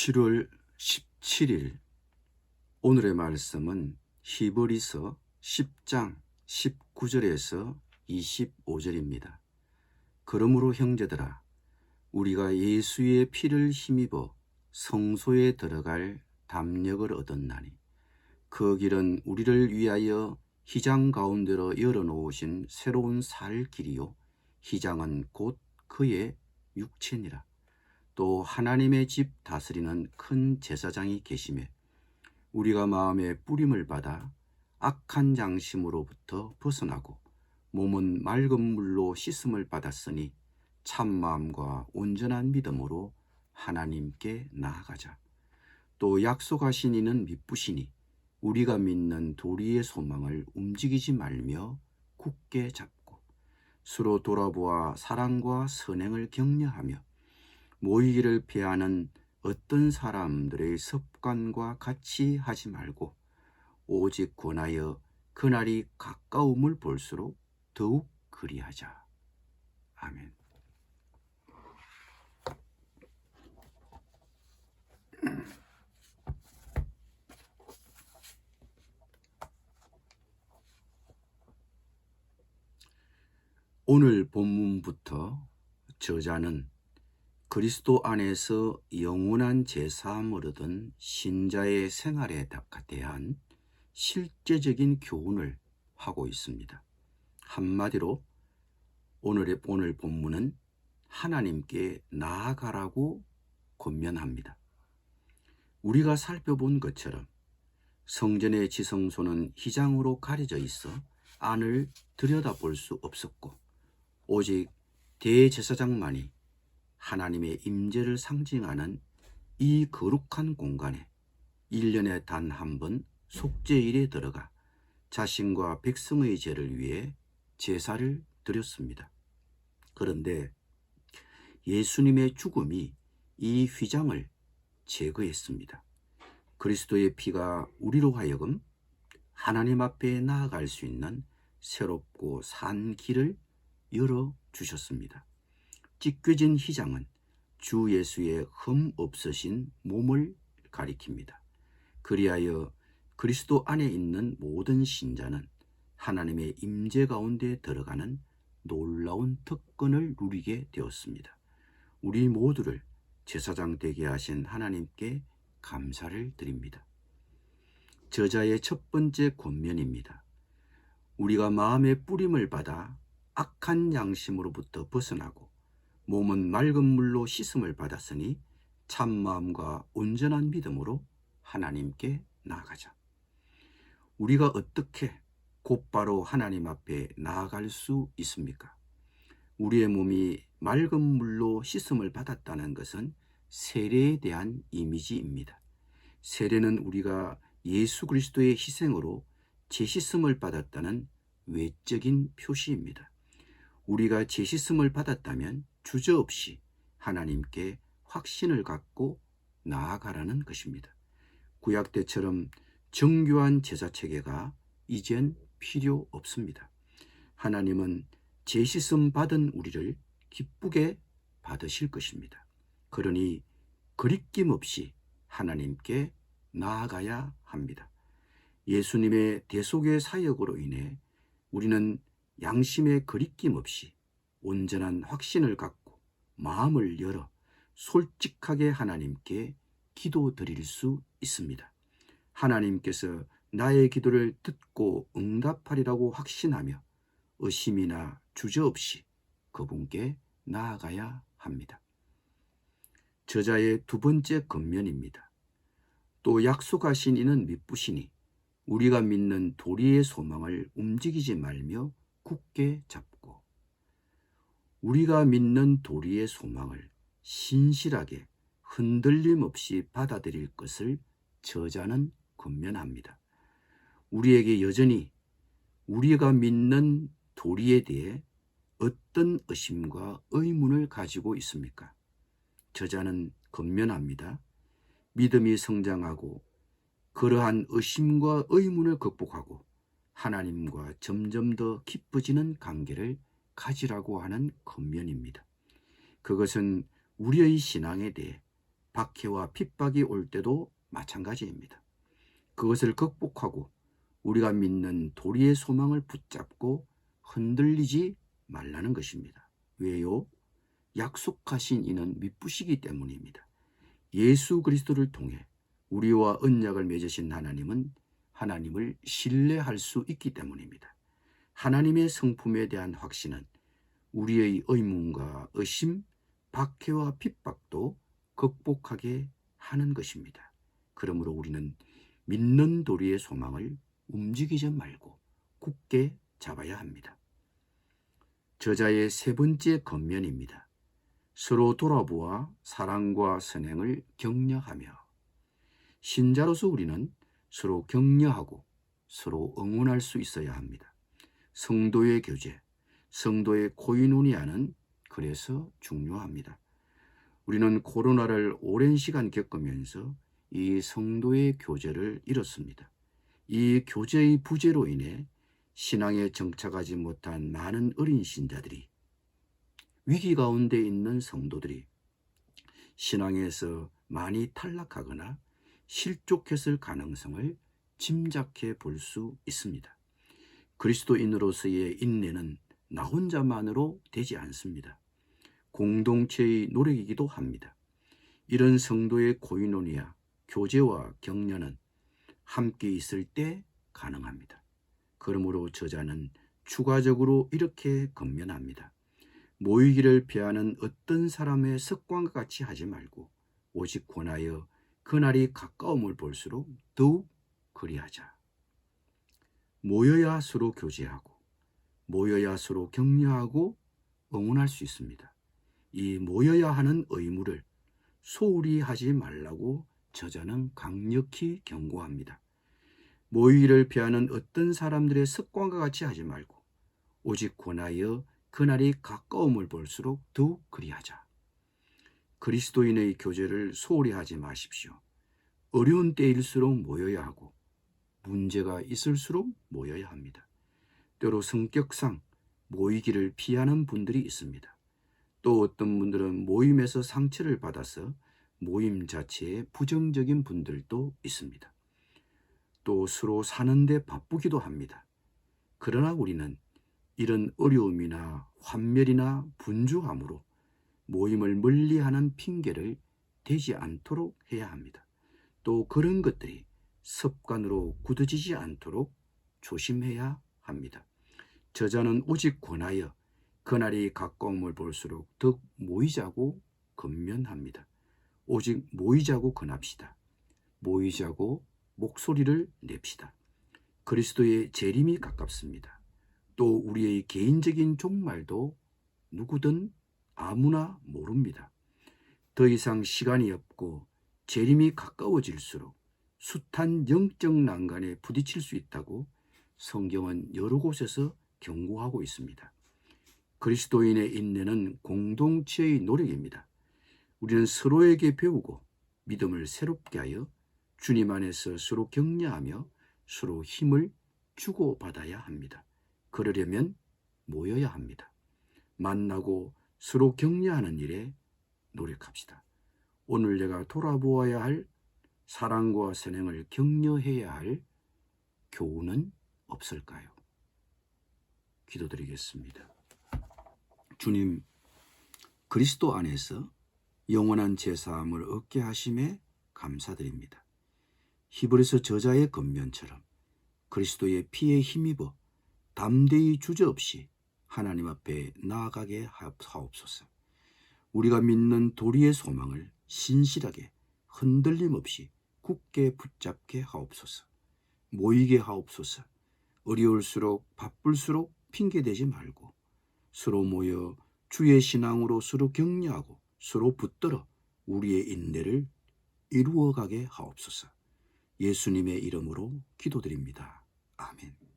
7월 17일 오늘의 말씀은 히브리서 10장 19절에서 25절입니다. 그러므로 형제들아, 우리가 예수의 피를 힘입어 성소에 들어갈 담력을 얻었나니 그 길은 우리를 위하여 휘장 가운데로 열어놓으신 새로운 살 길이요, 휘장은 곧 그의 육체니라. 또 하나님의 집 다스리는 큰 제사장이 계시매 우리가 마음의 뿌림을 받아 악한 장심으로부터 벗어나고 몸은 맑은 물로 씻음을 받았으니 참마음과 온전한 믿음으로 하나님께 나아가자. 또 약속하신 이는 미쁘시니 우리가 믿는 도리의 소망을 움직이지 말며 굳게 잡고 서로 돌아보아 사랑과 선행을 격려하며 모이기를 피하는 어떤 사람들의 습관과 같이 하지 말고 오직 권하여 그날이 가까움을 볼수록 더욱 그리하자. 아멘. 오늘 본문부터 저자는 그리스도 안에서 영원한 제사함을 얻은 신자의 생활에 대한 실제적인 교훈을 하고 있습니다. 한마디로 오늘 본문은 하나님께 나아가라고 권면합니다. 우리가 살펴본 것처럼 성전의 지성소는 휘장으로 가려져 있어 안을 들여다볼 수 없었고 오직 대제사장만이 하나님의 임재를 상징하는 이 거룩한 공간에 1년에 단 한 번 속죄일에 들어가 자신과 백성의 죄를 위해 제사를 드렸습니다. 그런데 예수님의 죽음이 이 휘장을 제거했습니다. 그리스도의 피가 우리로 하여금 하나님 앞에 나아갈 수 있는 새롭고 산 길을 열어주셨습니다. 찢겨진 휘장은 주 예수의 흠 없으신 몸을 가리킵니다. 그리하여 그리스도 안에 있는 모든 신자는 하나님의 임재 가운데 들어가는 놀라운 특권을 누리게 되었습니다. 우리 모두를 제사장 되게 하신 하나님께 감사를 드립니다. 저자의 첫 번째 권면입니다. 우리가 마음의 뿌림을 받아 악한 양심으로부터 벗어나고 몸은 맑은 물로 씻음을 받았으니 참마음과 온전한 믿음으로 하나님께 나아가자. 우리가 어떻게 곧바로 하나님 앞에 나아갈 수 있습니까? 우리의 몸이 맑은 물로 씻음을 받았다는 것은 세례에 대한 이미지입니다. 세례는 우리가 예수 그리스도의 희생으로 재씻음을 받았다는 외적인 표시입니다. 우리가 재씻음을 받았다면 주저없이 하나님께 확신을 갖고 나아가라는 것입니다. 구약 때처럼 정교한 제사 체계가 이젠 필요 없습니다. 하나님은 재씻음 받은 우리를 기쁘게 받으실 것입니다. 그러니 거리낌 없이 하나님께 나아가야 합니다. 예수님의 대속의 사역으로 인해 우리는 양심의 거리낌 없이 온전한 확신을 갖고 마음을 열어 솔직하게 하나님께 기도드릴 수 있습니다. 하나님께서 나의 기도를 듣고 응답하리라고 확신하며 의심이나 주저없이 그분께 나아가야 합니다. 저자의 두 번째 권면입니다. 또 약속하신 이는 미쁘시니 우리가 믿는 도리의 소망을 움직이지 말며 굳게 잡고, 우리가 믿는 도리의 소망을 신실하게 흔들림 없이 받아들일 것을 저자는 권면합니다. 우리에게 여전히 우리가 믿는 도리에 대해 어떤 의심과 의문을 가지고 있습니까? 저자는 권면합니다. 믿음이 성장하고 그러한 의심과 의문을 극복하고 하나님과 점점 더 깊어지는 관계를 가지라고 하는 권면입니다. 그것은 우리의 신앙에 대해 박해와 핍박이 올 때도 마찬가지입니다. 그것을 극복하고 우리가 믿는 도리의 소망을 붙잡고 흔들리지 말라는 것입니다. 왜요? 약속하신 이는 미쁘시기 때문입니다. 예수 그리스도를 통해 우리와 언약을 맺으신 하나님은 하나님을 신뢰할 수 있기 때문입니다. 하나님의 성품에 대한 확신은 우리의 의문과 의심, 박해와 핍박도 극복하게 하는 것입니다. 그러므로 우리는 믿는 도리의 소망을 움직이지 말고 굳게 잡아야 합니다. 저자의 세 번째 권면입니다. 서로 돌아보아 사랑과 선행을 격려하며. 신자로서 우리는 서로 격려하고 서로 응원할 수 있어야 합니다. 성도의 교제, 성도의 코이노니아는 그래서 중요합니다. 우리는 코로나를 오랜 시간 겪으면서 이 성도의 교제를 잃었습니다. 이 교제의 부재로 인해 신앙에 정착하지 못한 많은 어린 신자들이, 위기 가운데 있는 성도들이 신앙에서 많이 탈락하거나 실족했을 가능성을 짐작해 볼 수 있습니다. 그리스도인으로서의 인내는 나 혼자만으로 되지 않습니다. 공동체의 노력이기도 합니다. 이런 성도의 코이노니아, 교제와 격려는 함께 있을 때 가능합니다. 그러므로 저자는 추가적으로 이렇게 권면합니다. 모이기를 피하는 어떤 사람의 습관과 같이 하지 말고 오직 권하여 그날이 가까움을 볼수록 더욱 그리하자. 모여야 서로 교제하고 모여야 서로 격려하고 응원할 수 있습니다. 이 모여야 하는 의무를 소홀히 하지 말라고 저자는 강력히 경고합니다. 모이기를 피하는 어떤 사람들의 습관과 같이 하지 말고 오직 권하여 그날이 가까움을 볼수록 더욱 그리하자. 그리스도인의 교제를 소홀히 하지 마십시오. 어려운 때일수록 모여야 하고 문제가 있을수록 모여야 합니다. 때로 성격상 모이기를 피하는 분들이 있습니다. 또 어떤 분들은 모임에서 상처를 받아서 모임 자체에 부정적인 분들도 있습니다. 또 서로 사는데 바쁘기도 합니다. 그러나 우리는 이런 어려움이나 환멸이나 분주함으로 모임을 멀리하는 핑계를 대지 않도록 해야 합니다. 또 그런 것들이 습관으로 굳어지지 않도록 조심해야 합니다. 저자는 오직 권하여 그날이 가까움을 볼수록 더 모이자고 권면합니다. 오직 모이자고 권합시다. 모이자고 목소리를 냅시다. 그리스도의 재림이 가깝습니다. 또 우리의 개인적인 종말도 누구든 아무나 모릅니다. 더 이상 시간이 없고 재림이 가까워질수록 숱한 영적 난간에 부딪힐 수 있다고 성경은 여러 곳에서 경고하고 있습니다. 그리스도인의 인내는 공동체의 노력입니다. 우리는 서로에게 배우고 믿음을 새롭게 하여 주님 안에서 서로 격려하며 서로 힘을 주고받아야 합니다. 그러려면 모여야 합니다. 만나고 서로 격려하는 일에 노력합시다. 오늘 내가 돌아보아야 할 사랑과 선행을 격려해야 할 교훈은 없을까요? 기도드리겠습니다. 주님, 그리스도 안에서 영원한 제사함을 얻게 하심에 감사드립니다. 히브리서 저자의 권면처럼 그리스도의 피에 힘입어 담대히 주저없이 하나님 앞에 나아가게 하옵소서. 우리가 믿는 도리의 소망을 신실하게 흔들림 없이 굳게 붙잡게 하옵소서. 모이게 하옵소서. 어려울수록 바쁠수록 핑계대지 말고 서로 모여 주의 신앙으로 서로 격려하고 서로 붙들어 우리의 인내를 이루어가게 하옵소서. 예수님의 이름으로 기도드립니다. 아멘.